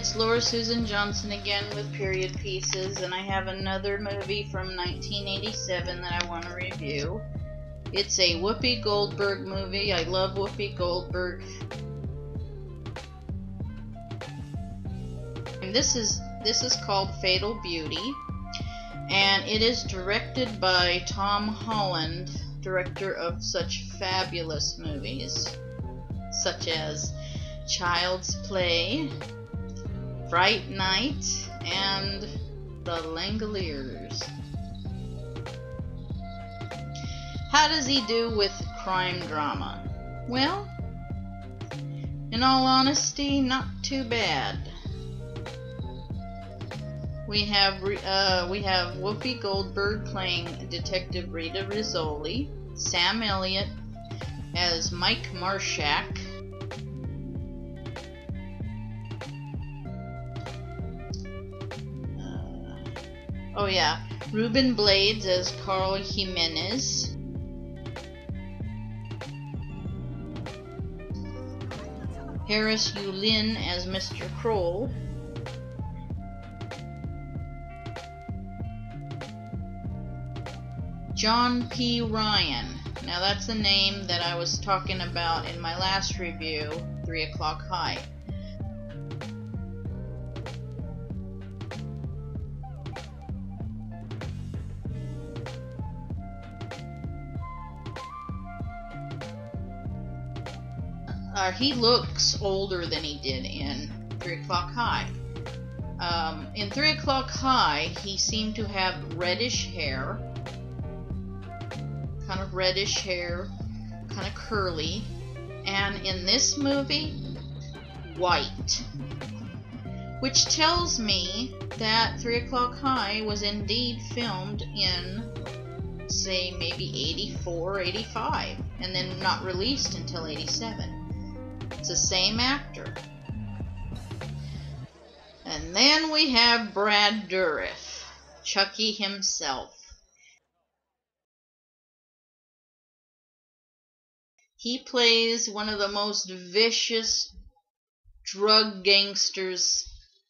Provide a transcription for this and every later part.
it's Laura Susan Johnson again with Period Pieces, and I have another movie from 1987 that I want to review. It's a Whoopi Goldberg movie. I love Whoopi Goldberg. And this is called Fatal Beauty, and it is directed by Tom Holland, director of such fabulous movies such as Child's Play, Fright Night, and The Langoliers. How does he do with crime drama? Well, in all honesty, not too bad. We have Whoopi Goldberg playing Detective Rita Rizzoli, Sam Elliott as Mike Marshak, Ruben Blades as Carl Jimenez, Harris Yulin as Mr. Kroll, John P. Ryan. Now that's the name that I was talking about in my last review, 3 O'Clock High. He looks older than he did in 3 O'Clock High. In 3 O'Clock High, he seemed to have reddish hair, kind of reddish hair, kind of curly, and in this movie, white. Which tells me that 3 O'Clock High was indeed filmed in, say, maybe 84, 85, and then not released until 87. It's the same actor. And then we have Brad Dourif, Chuckie himself. He plays one of the most vicious drug gangsters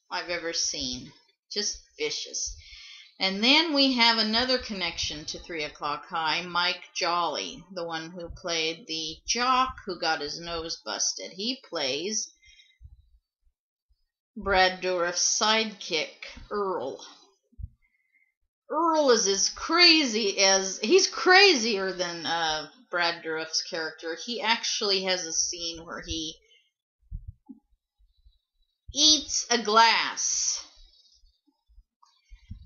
I've ever seen. Just vicious. And then we have another connection to 3 O'Clock High, Mike Jolly, the one who played the jock who got his nose busted. He plays Brad Dourif's sidekick, Earl. Earl is as crazy as... he's crazier than Brad Dourif's character. He actually has a scene where he eats a glass.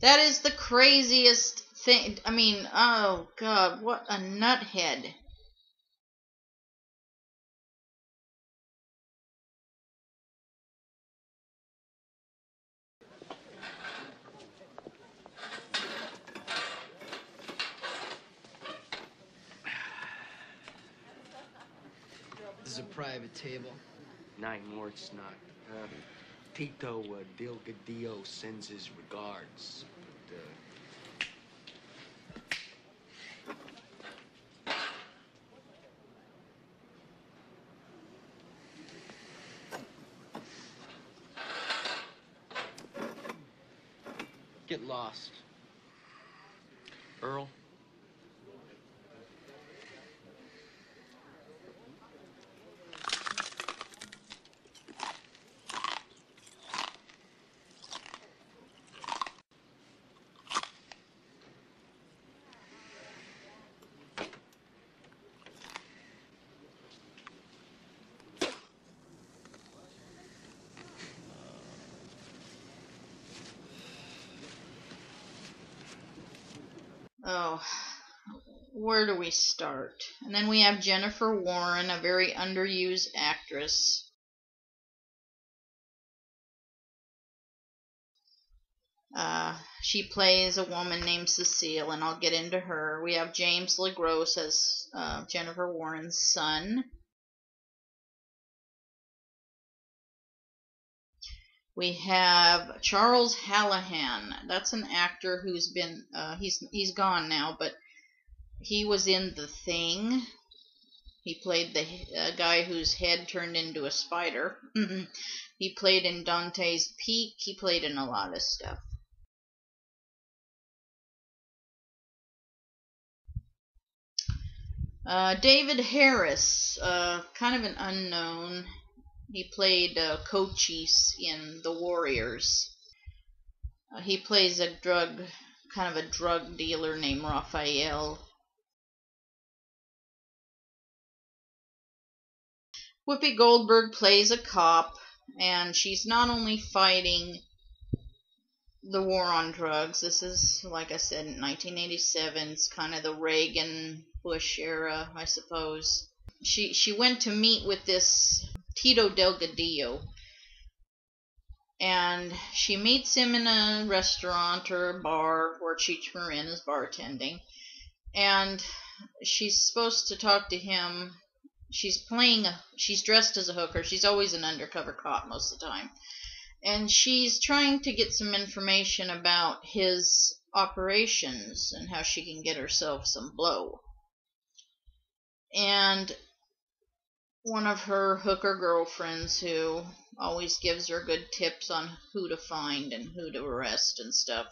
That is the craziest thing. I mean, oh God, what a nuthead. This is a private table. Nine more, it's not. Tito Delgadillo sends his regards. Get lost. Earl? Oh, where do we start? And then we have Jennifer Warren, a very underused actress. She plays a woman named Cecile, and I'll get into her. We have James LaGrosse as Jennifer Warren's son. We have Charles Hallahan. That's an actor who's been, he's gone now, but he was in The Thing. He played the guy whose head turned into a spider. He played in Dante's Peak. He played in a lot of stuff. David Harris, kind of an unknown. He played Cochise in The Warriors. He plays a kind of a drug dealer named Raphael. Whoopi Goldberg plays a cop, and she's not only fighting the war on drugs. This is, like I said, in 1987. It's kind of the Reagan-Bush era, I suppose. She went to meet with this Tito Delgadillo, and she meets him in a restaurant or a bar where Cheech Marin is bartending, and she's supposed to talk to him. She's dressed as a hooker. She's always an undercover cop most of the time. And she's trying to get some information about his operations and how she can get herself some blow. And one of her hooker girlfriends, who always gives her good tips on who to find and who to arrest and stuff,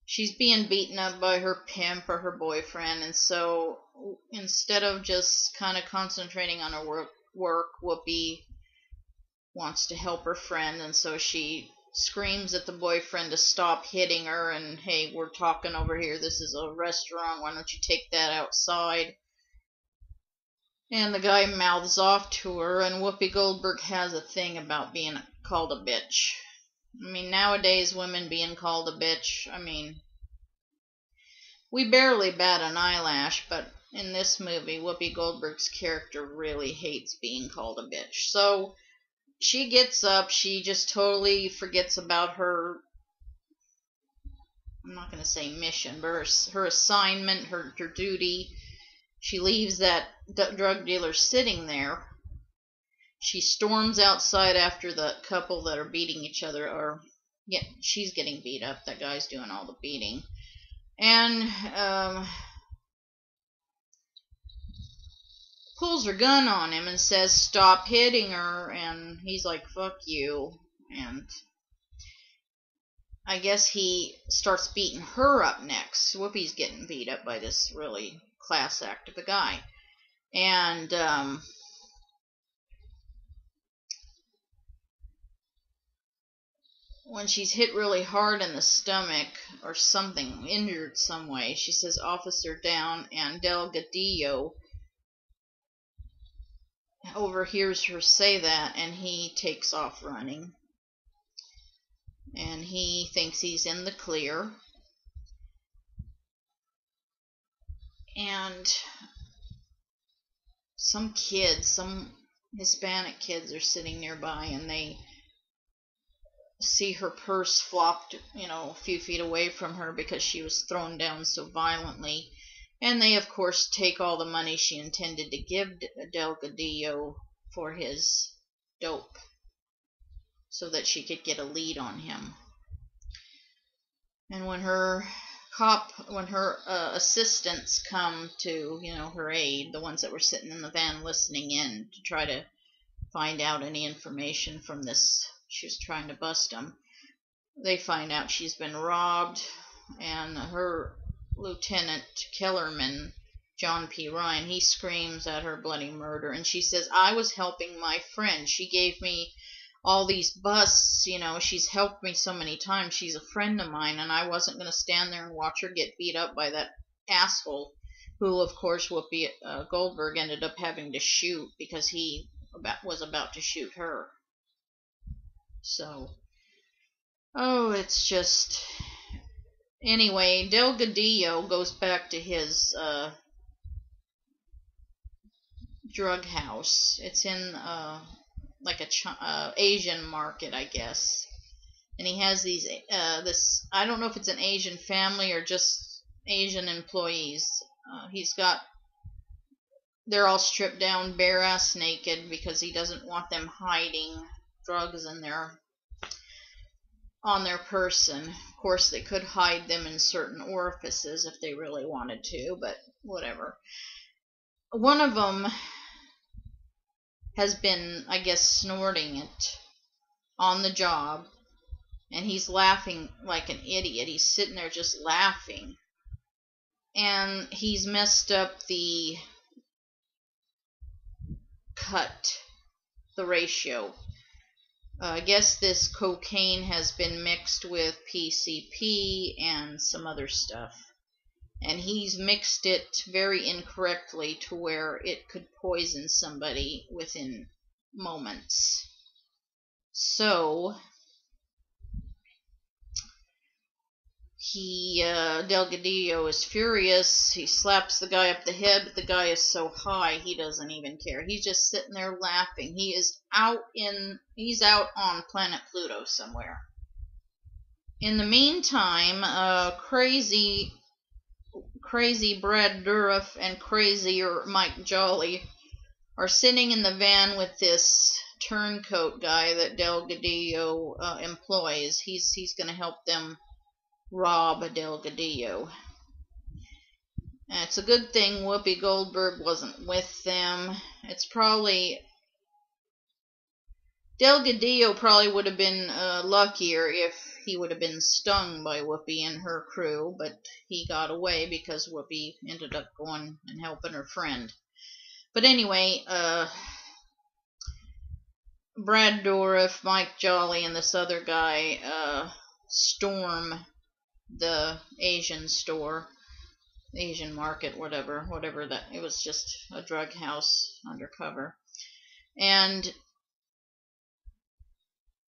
she's being beaten up by her pimp or her boyfriend, and so instead of just kind of concentrating on her work, Whoopi wants to help her friend, and so she screams at the boyfriend to stop hitting her, and hey, we're talking over here, this is a restaurant, why don't you take that outside? And the guy mouths off to her, and Whoopi Goldberg has a thing about being called a bitch. I mean, nowadays, women being called a bitch, I mean, we barely bat an eyelash, but in this movie, Whoopi Goldberg's character really hates being called a bitch. So she gets up, she just totally forgets about her, I'm not going to say mission, but her assignment, her duty. She leaves that drug dealer sitting there. She storms outside after the couple that are beating each other, or yeah, she's getting beat up. That guy's doing all the beating. And pulls her gun on him and says, stop hitting her. And he's like, fuck you. And I guess he starts beating her up next. Whoopi's getting beat up by this really class act of a guy. And when she's hit really hard in the stomach or something, injured some way, she says, officer down, and Delgadillo overhears her say that, and he takes off running. And he thinks he's in the clear. And some Hispanic kids are sitting nearby, and they see her purse flopped, a few feet away from her because she was thrown down so violently. And they, of course, take all the money she intended to give Delgadillo for his dope so that she could get a lead on him. And when her assistants come to, her aid, the ones that were sitting in the van listening in to try to find out any information from this, she was trying to bust them, they find out she's been robbed, and her Lieutenant Kellerman, John P. Ryan, he screams at her bloody murder, and she says, I was helping my friend. She gave me all these busts, she's helped me so many times. She's a friend of mine, and I wasn't going to stand there and watch her get beat up by that asshole, who, of course, Whoopi Goldberg ended up having to shoot because he was about to shoot her. So, it's just... Anyway, Delgadillo goes back to his drug house. It's in like a Asian market, I guess. And he has these I don't know if it's an Asian family or just Asian employees. They're all stripped down, bare ass naked, because he doesn't want them hiding drugs on their person. Of course, they could hide them in certain orifices if they really wanted to, but whatever. One of them has been, I guess, snorting it on the job, and he's laughing like an idiot. He's sitting there just laughing, and he's messed up the ratio. I guess this cocaine has been mixed with PCP and some other stuff, and he's mixed it very incorrectly to where it could poison somebody within moments. So Delgadillo is furious. He slaps the guy up the head, but the guy is so high he doesn't even care. He's just sitting there laughing. He's out on planet Pluto somewhere. In the meantime, crazy Brad Dourif and crazier Mike Jolly are sitting in the van with this turncoat guy that Delgadillo employs. He's going to help them rob Delgadillo. And it's a good thing Whoopi Goldberg wasn't with them. It's probably Delgadillo probably would have been luckier if he would have been stung by Whoopi and her crew, but he got away because Whoopi ended up going and helping her friend. But anyway, Brad Dourif, Mike Jolly, and this other guy storm the Asian store, Asian market, whatever that, it was just a drug house undercover, and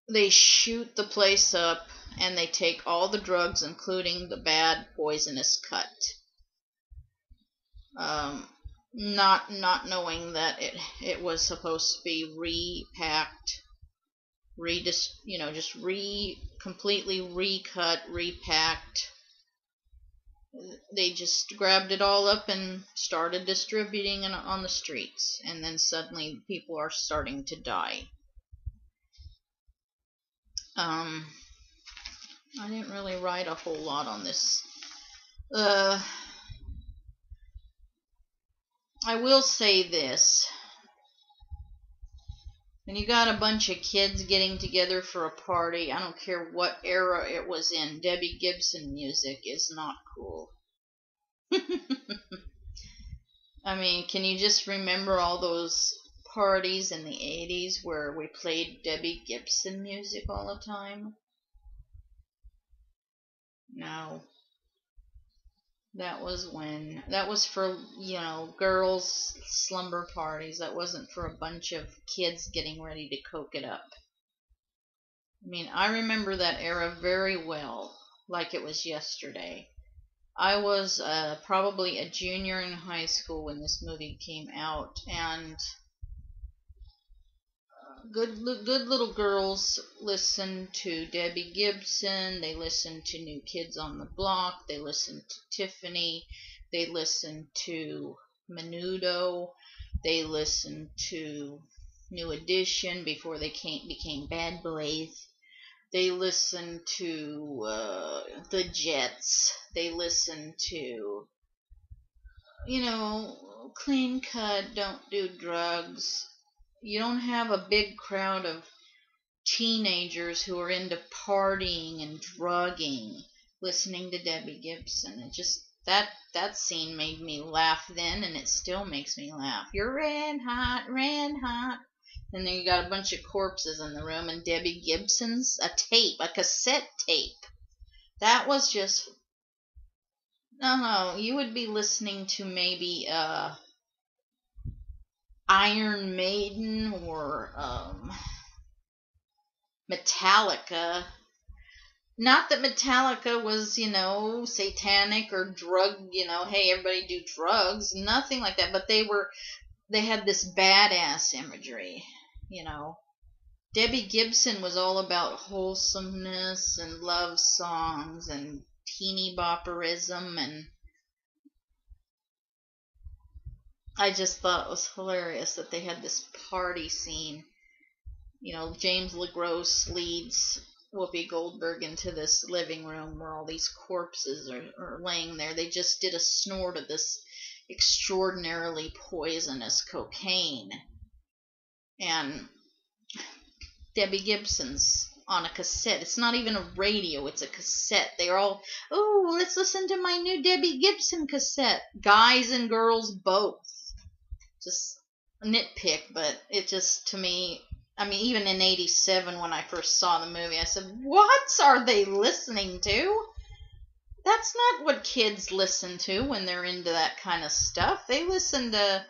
they shoot the place up, and they take all the drugs, including the bad poisonous cut, not knowing that it was supposed to be repacked, completely recut, repacked. They just grabbed it all up and started distributing it on the streets, and then suddenly people are starting to die. I didn't really write a whole lot on this. I will say this. When you got a bunch of kids getting together for a party, I don't care what era it was in, Debbie Gibson music is not cool. I mean, can you just remember all those parties in the 80s where we played Debbie Gibson music all the time? No. That was for, girls' slumber parties. That wasn't for a bunch of kids getting ready to coke it up. I mean, I remember that era very well, like it was yesterday. I was probably a junior in high school when this movie came out, and good little girls listened to Debbie Gibson. They listened to New Kids on the Block. They listened to Tiffany. They listened to Menudo. They listened to New Edition before they became Bad Boys. They listened to the Jets. They listened to, clean cut, don't do drugs. You don't have a big crowd of teenagers who are into partying and drugging listening to Debbie Gibson. It just, that scene made me laugh then, and it still makes me laugh. You're red hot, red hot. And then you got a bunch of corpses in the room, and Debbie Gibson's a cassette tape. That was just, no, you would be listening to maybe Iron Maiden or Metallica. Not that Metallica was, satanic or drug, hey, everybody do drugs. Nothing like that. But they had this badass imagery, Debbie Gibson was all about wholesomeness and love songs and teeny bopperism, and I just thought it was hilarious that they had this party scene. James LaGrosse leads Whoopi Goldberg into this living room where all these corpses are laying there. They just did a snort of this extraordinarily poisonous cocaine. and Debbie Gibson's on a cassette. It's not even a radio, it's a cassette. They're all, oh, let's listen to my new Debbie Gibson cassette. Guys and girls both. Just a nitpick, but it just, to me, I mean, even in 87 when I first saw the movie, I said, what are they listening to? That's not what kids listen to when they're into that kind of stuff. They listen to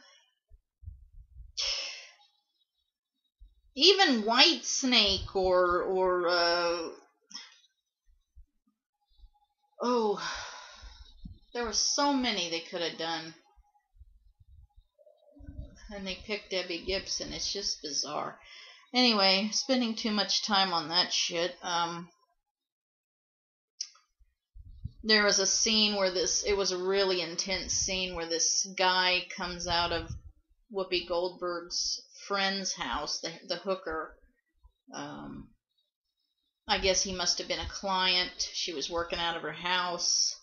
even Whitesnake or there were so many they could have done. And they picked Debbie Gibson. It's just bizarre. Anyway, spending too much time on that shit. There was a scene where it was a really intense scene where this guy comes out of Whoopi Goldberg's friend's house, the hooker. I guess he must have been a client. She was working out of her house.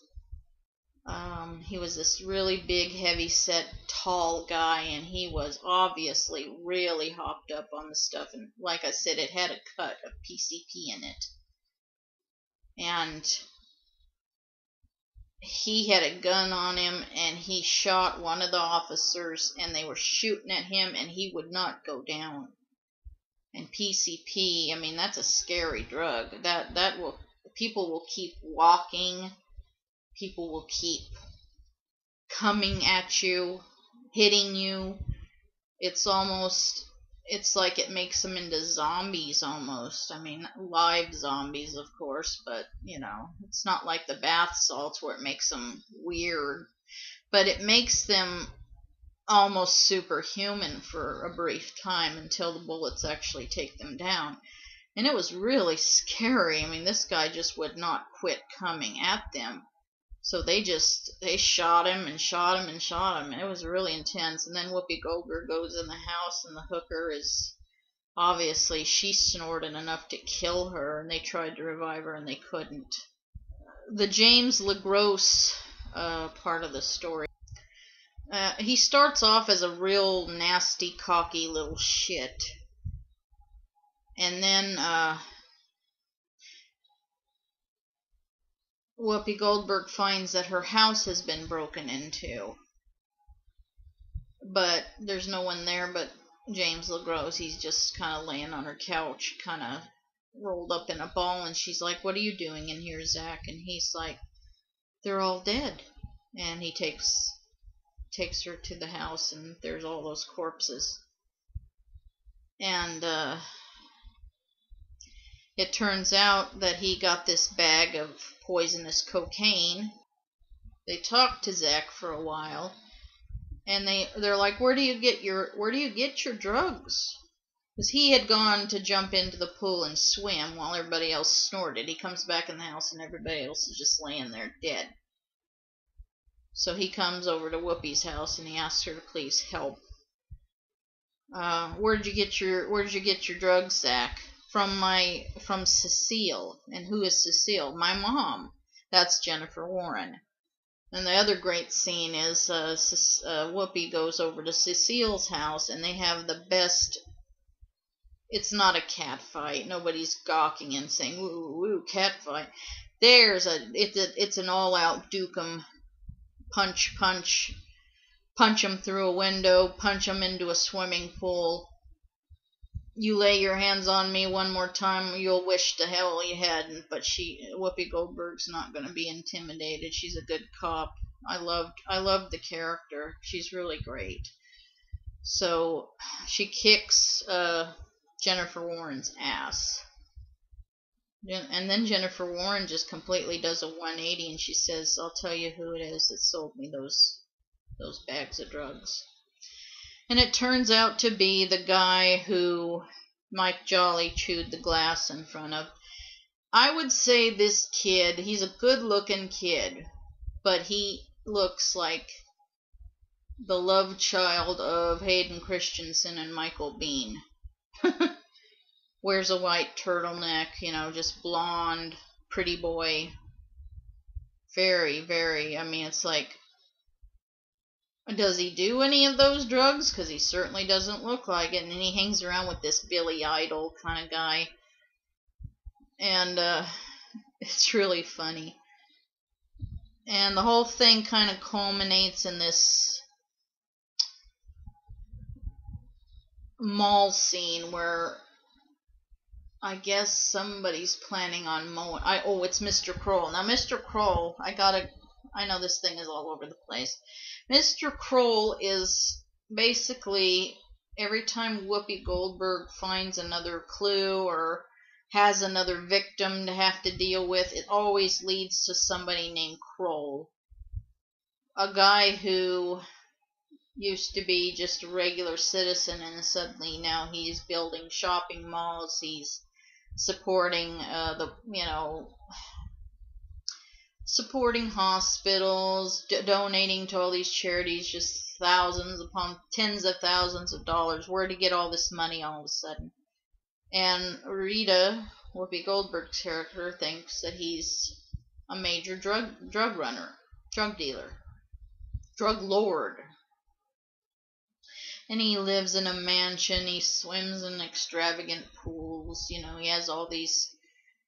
He was this really big, heavy-set, tall guy, and he was obviously really hopped up on the stuff. And like I said, it had a cut of PCP in it. And he had a gun on him, and he shot one of the officers, and they were shooting at him, and he would not go down. And PCP, I mean, that's a scary drug. People will keep walking. People will keep coming at you, hitting you. It's like it makes them into zombies almost. I mean, live zombies, of course, but, it's not like the bath salts where it makes them weird. But it makes them almost superhuman for a brief time until the bullets actually take them down. And it was really scary. I mean, this guy just would not quit coming at them. So they shot him and shot him and shot him. And it was really intense. And then Whoopi Goldberg goes in the house, and the hooker is, obviously, she snorted enough to kill her, and they tried to revive her, and they couldn't. The James LaGrosse part of the story. He starts off as a real nasty, cocky little shit. And then Whoopi Goldberg finds that her house has been broken into. But there's no one there but James LaGrosse. He's just kind of laying on her couch, kind of rolled up in a ball, and she's like, what are you doing in here, Zach? And he's like, they're all dead. And he takes her to the house, and there's all those corpses. And it turns out that he got this bag of poisonous cocaine. They talked to Zach for a while, and they're like, where do you get your drugs? Because he had gone to jump into the pool and swim while everybody else snorted. He comes back in the house, and everybody else is just laying there dead. So he comes over to Whoopi's house, and he asks her to please help. Where did you get your drugs, Zach? From Cecile. And who is Cecile? My mom. That's Jennifer Warren. And the other great scene is Whoopi goes over to Cecile's house, and they have the best. It's not a cat fight. Nobody's gawking and saying "woo woo cat fight." It's an all-out duke 'em, punch them through a window, punch them into a swimming pool. You lay your hands on me one more time, you'll wish to hell you hadn't. But Whoopi Goldberg's not going to be intimidated. She's a good cop. I loved the character. She's really great. So she kicks Jennifer Warren's ass. And then Jennifer Warren just completely does a 180, and she says, I'll tell you who it is that sold me those bags of drugs. And it turns out to be the guy who Mike Jolly chewed the glass in front of. I would say this kid, he's a good-looking kid, but he looks like the love child of Hayden Christensen and Michael Biehn. Wears a white turtleneck, just blonde, pretty boy. Very, very, I mean, it's like Does he do any of those drugs? Because he certainly doesn't look like it. And then he hangs around with this Billy Idol kind of guy. And it's really funny. And the whole thing kind of culminates in this mall scene where I guess somebody's planning on mowing. Oh, it's Mr. Kroll. Now, Mr. Kroll, I know this thing is all over the place. Mr. Kroll is basically, every time Whoopi Goldberg finds another clue or has another victim to have to deal with, it always leads to somebody named Kroll. A guy who used to be just a regular citizen, and suddenly now he's building shopping malls. He's supporting supporting hospitals, donating to all these charities, just thousands upon tens of thousands of dollars. Where to get all this money all of a sudden? And Rita, Whoopi Goldberg's character, thinks that he's a major drug runner, drug dealer, drug lord. And he lives in a mansion. He swims in extravagant pools. You know, he has all these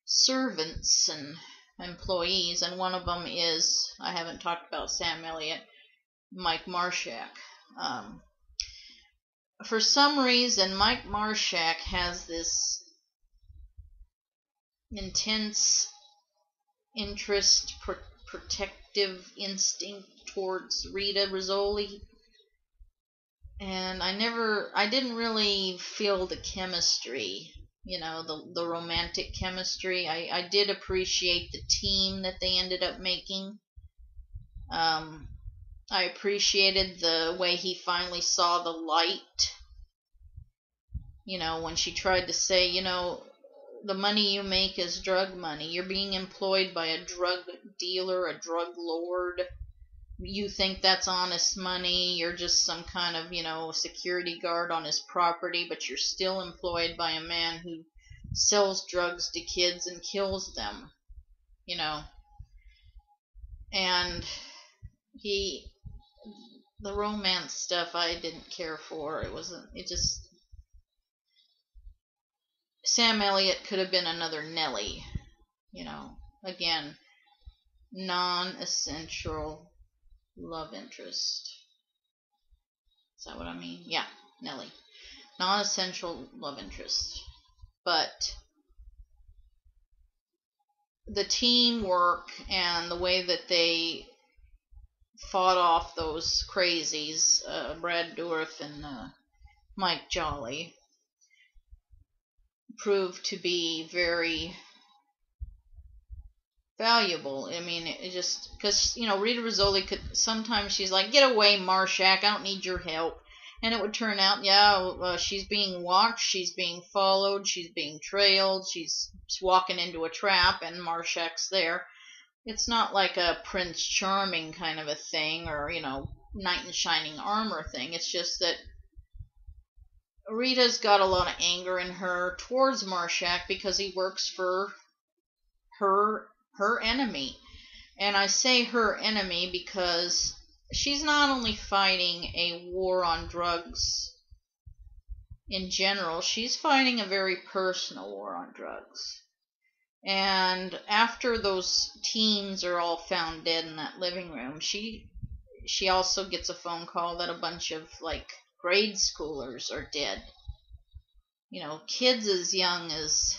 servants and employees, and one of them is, I haven't talked about Sam Elliott, Mike Marshak. For some reason, Mike Marshak has this intense interest, protective instinct towards Rita Rizzoli. And I didn't really feel the chemistry, you know, the romantic chemistry. I did appreciate the team that they ended up making. I appreciated the way he finally saw the light. You know, when she tried to say, you know, the money you make is drug money. You're being employed by a drug dealer, a drug lord. You think that's honest money. You're just some kind of, you know, security guard on his property, but you're still employed by a man who sells drugs to kids and kills them, you know. And the romance stuff I didn't care for. Sam Elliott could have been another Nellie, you know. Again, non-essential love interest. Is that what I mean? Yeah, Nellie. Non-essential love interest. But the teamwork and the way that they fought off those crazies, Brad Dourif and Mike Jolly, proved to be very valuable. I mean, it just, because, you know, Rita Rizzoli could, sometimes she's like, get away, Marshak, I don't need your help. And it would turn out, yeah, she's being watched, she's being followed, she's being trailed, she's walking into a trap, and Marshak's there. It's not like a Prince Charming kind of a thing, or, you know, knight in shining armor thing. It's just that Rita's got a lot of anger in her towards Marshak because he works for her enemy. And I say her enemy because she's not only fighting a war on drugs in general, she's fighting a very personal war on drugs. And after those teens are all found dead in that living room, she also gets a phone call that a bunch of, like, grade schoolers are dead. You know, kids as young as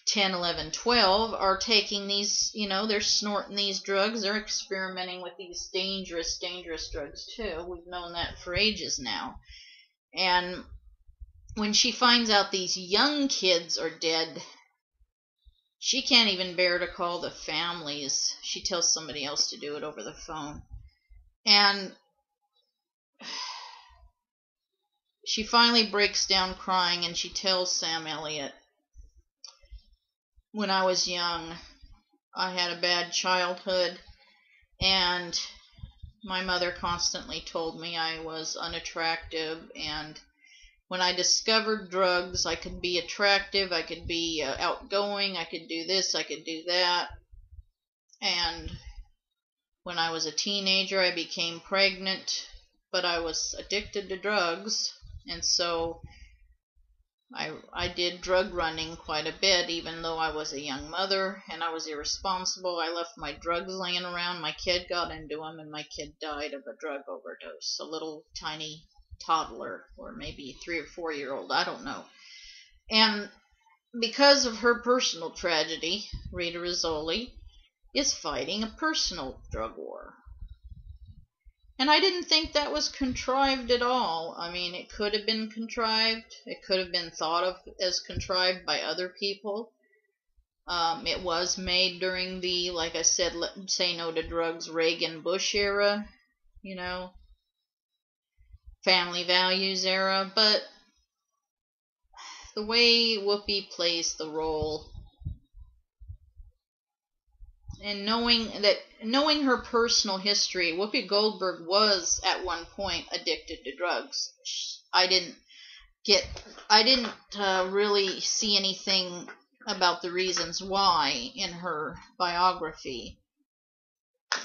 10, 11, 12 are taking these, you know, they're snorting these drugs, they're experimenting with these dangerous, dangerous drugs too. We've known that for ages now. And when she finds out these young kids are dead, she can't even bear to call the families. She tells somebody else to do it over the phone. And she finally breaks down crying, and she tells Sam Elliott, when I was young, I had a bad childhood, and my mother constantly told me I was unattractive, and when I discovered drugs, I could be attractive, I could be outgoing, I could do this, I could do that. And When I was a teenager, I became pregnant, but I was addicted to drugs, and so I did drug running quite a bit, even though I was a young mother and I was irresponsible. I left my drugs laying around. My kid got into them, and my kid died of a drug overdose. A little tiny toddler, or maybe 3 or 4 year old, I don't know. And because of her personal tragedy, Rita Rizzoli is fighting a personal drug war. And I didn't think that was contrived at all. I mean, it could have been contrived. It could have been thought of as contrived by other people. It was made during the, like I said, say no to drugs, Reagan-Bush era, you know, family values era. But the way Whoopi plays the role, and knowing her personal history, Whoopi Goldberg was at one point addicted to drugs. I didn't really see anything about the reasons why in her biography,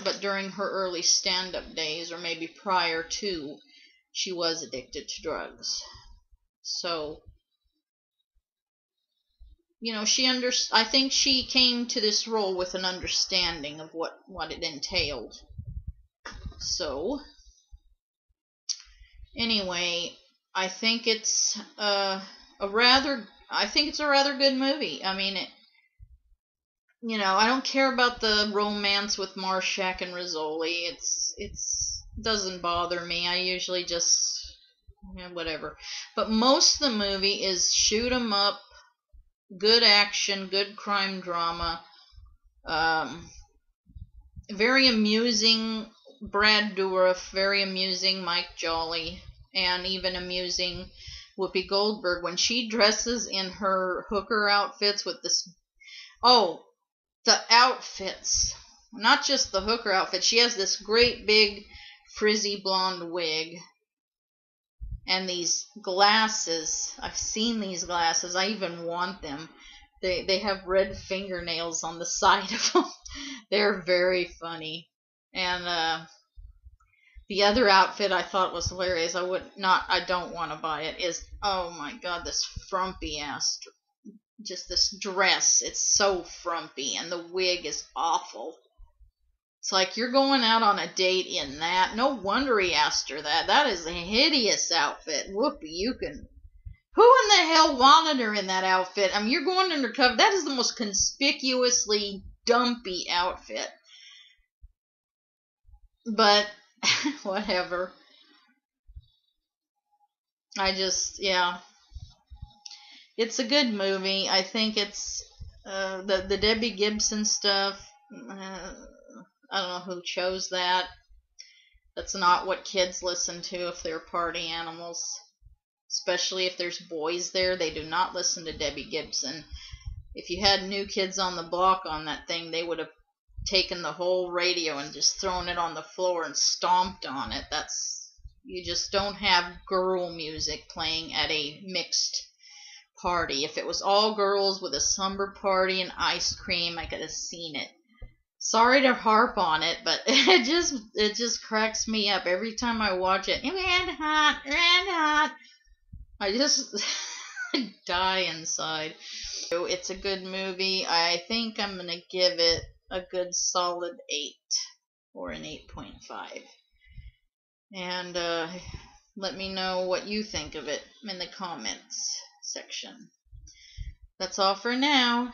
but during her early stand-up days, or maybe prior to, she was addicted to drugs. So, you know, I think she came to this role with an understanding of what it entailed. So, anyway, I think it's a rather good movie. I mean, you know, I don't care about the romance with Marshak and Rizzoli. It's doesn't bother me. I usually just whatever. But most of the movie is shoot 'em up. Good action, good crime drama, very amusing Brad Dourif, very amusing Mike Jolly, and even amusing Whoopi Goldberg when she dresses in her hooker outfits with this. Oh, the outfits. Not just the hooker outfit. She has this great big frizzy blonde wig. And these glasses, I've seen these glasses. I even want them. They have red fingernails on the side of them. They're very funny. And the other outfit I thought was hilarious. I don't want to buy it. Is, oh my God, this frumpy ass, just this dress. It's so frumpy, and the wig is awful. It's like, you're going out on a date in that. No wonder he asked her that. That is a hideous outfit. Whoopi, you can... Who in the hell wanted her in that outfit? I mean, you're going undercover. That is the most conspicuously dumpy outfit. But, whatever. Yeah. It's a good movie. I think it's... the Debbie Gibson stuff... I don't know who chose that. That's not what kids listen to if they're party animals. Especially if there's boys there. They do not listen to Debbie Gibson. If you had New Kids on the Block on that thing, they would have taken the whole radio and just thrown it on the floor and stomped on it. You just don't have girl music playing at a mixed party. If it was all girls with a slumber party and ice cream, I could have seen it. Sorry to harp on it, but it just cracks me up every time I watch it. Red hot. I just die inside. It's a good movie. I think I'm gonna give it a good solid 8 or an 8.5. And let me know what you think of it in the comments section. That's all for now.